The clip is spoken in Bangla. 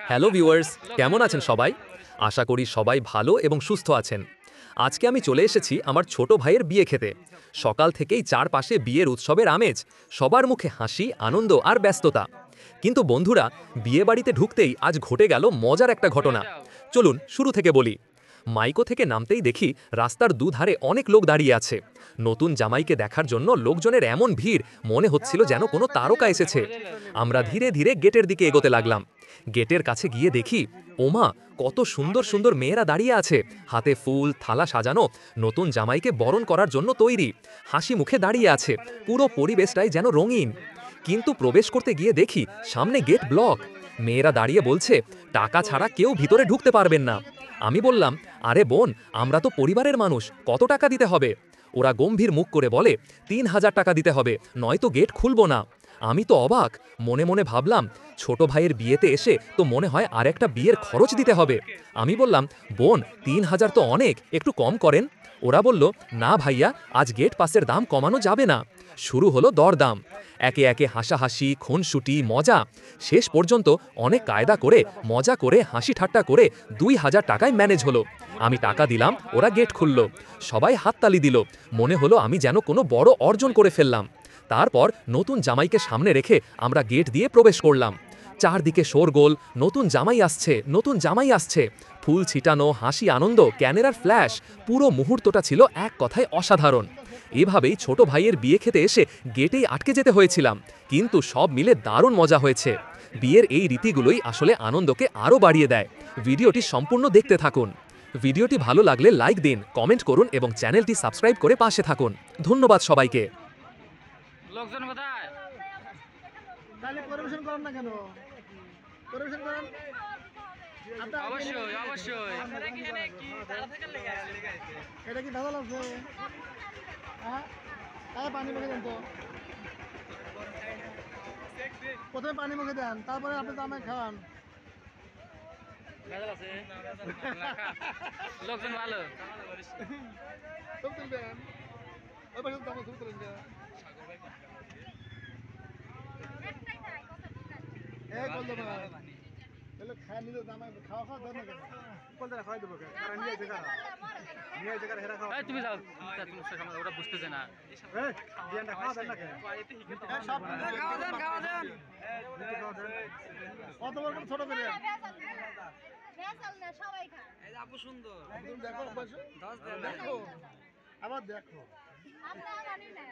হ্যালো ভিউয়ার্স, কেমন আছেন সবাই? আশা করি সবাই ভালো এবং সুস্থ আছেন। আজকে আমি চলে এসেছি আমার ছোট ভাইয়ের বিয়ে খেতে। সকাল থেকেই চারপাশে বিয়ের উৎসবের আমেজ, সবার মুখে হাসি, আনন্দ আর ব্যস্ততা। কিন্তু বন্ধুরা, বিয়ে বাড়িতে ঢুকতেই আজ ঘটে গেল মজার একটা ঘটনা। চলুন শুরু থেকে বলি। মাইকো থেকে নামতেই দেখি রাস্তার দুধারে অনেক লোক দাঁড়িয়ে আছে। নতুন জামাইকে দেখার জন্য লোকজনের এমন ভিড়, মনে হচ্ছিল যেন কোনো তারকা এসেছে। আমরা ধীরে ধীরে গেটের দিকে এগোতে লাগলাম। গেটের কাছে গিয়ে দেখি, ওমা, কত সুন্দর সুন্দর মেয়েরা দাঁড়িয়ে আছে, হাতে ফুল থালা সাজানো, নতুন জামাইকে বরণ করার জন্য তৈরি, হাসি মুখে দাঁড়িয়ে আছে। পুরো পরিবেশটাই যেন রঙিন। কিন্তু প্রবেশ করতে গিয়ে দেখি সামনে গেট ব্লক। মেয়েরা দাঁড়িয়ে বলছে টাকা ছাড়া কেউ ভিতরে ঢুকতে পারবেন না। আমি বললাম, আরে বোন, আমরা তো পরিবারের মানুষ, কত টাকা দিতে হবে? ওরা গম্ভীর মুখ করে বলে, ৩,০০০ টাকা দিতে হবে, নয়তো গেট খুলবো না। আমি তো অবাক। মনে মনে ভাবলাম, ছোট ভাইয়ের বিয়েতে এসে তো মনে হয় আর একটা বিয়ের খরচ দিতে হবে। আমি বললাম, বোন, ৩,০০০ তো অনেক, একটু কম করেন। ওরা বলল, না ভাইয়া, আজ গেট পাসের দাম কমানো যাবে না। শুরু হলো দরদাম। একে একে হাসাহাসি, খুনসুটি, মজা। শেষ পর্যন্ত অনেক কায়দা করে, মজা করে, হাসি ঠাট্টা করে ২,০০০ টাকায় ম্যানেজ হলো। আমি টাকা দিলাম, ওরা গেট খুলল। সবাই হাততালি দিল। মনে হলো আমি যেন কোনো বড় অর্জন করে ফেললাম। তারপর নতুন জামাইকে সামনে রেখে আমরা গেট দিয়ে প্রবেশ করলাম। চারদিকে শোরগোল, নতুন জামাই আসছে, নতুন জামাই আসছে। ফুল ছিটানো, হাসি, আনন্দ, ক্যামেরার ফ্ল্যাশ। পুরো মুহূর্তটা ছিল এক কথায় অসাধারণ। এভাবেই ছোট ভাইয়ের বিয়ে খেতে এসে গেটেই আটকে যেতে হয়েছিলাম, কিন্তু সব মিলে দারুণ মজা হয়েছে। বিয়ের এই রীতিগুলোই আসলে আনন্দকে আরও বাড়িয়ে দেয়। ভিডিওটি সম্পূর্ণ দেখতে থাকুন। ভিডিওটি ভালো লাগলে লাইক দিন, কমেন্ট করুন এবং চ্যানেলটি সাবস্ক্রাইব করে পাশে থাকুন। ধন্যবাদ সবাইকে। লোকজন কোথায়? তাহলে পরিবেশন করেন না কেন? পরিবেশন করেন। অবশ্যই অবশ্যই। এটা কি ভালো লাগছে? হ্যাঁ, পানি মুখে দেন তো। প্রথমে পানি মুখে দেন, তারপরে আপনি দামে খাওয়ান। লোকজন ভালো। ছবি তুলবেন, ওই পাশে দামে ছবি তুলবেন। এই বলতো না, তাহলে খায় নিজে দামে খাওয়া খাওয়া দেন না কেন? বলতে খাওয়াই দেবো, কারণ নিয়ে যেতে কারা নিয়ে যেতে কারা হেরা খাওয়া। এই তুমি যাও, তুমি সামনে ওরা বুঝতেছে না। এই বিয়ানটা খাওয়া দেন না কেন? সব খাওয়া দেন খাওয়া দেন। কত বড় ছোট করে ভেজাল না, সবাই খায়। এই আপু সুন্দর। তুমি দেখো বসে দেখো, আবার দেখো। আমরা জানি না।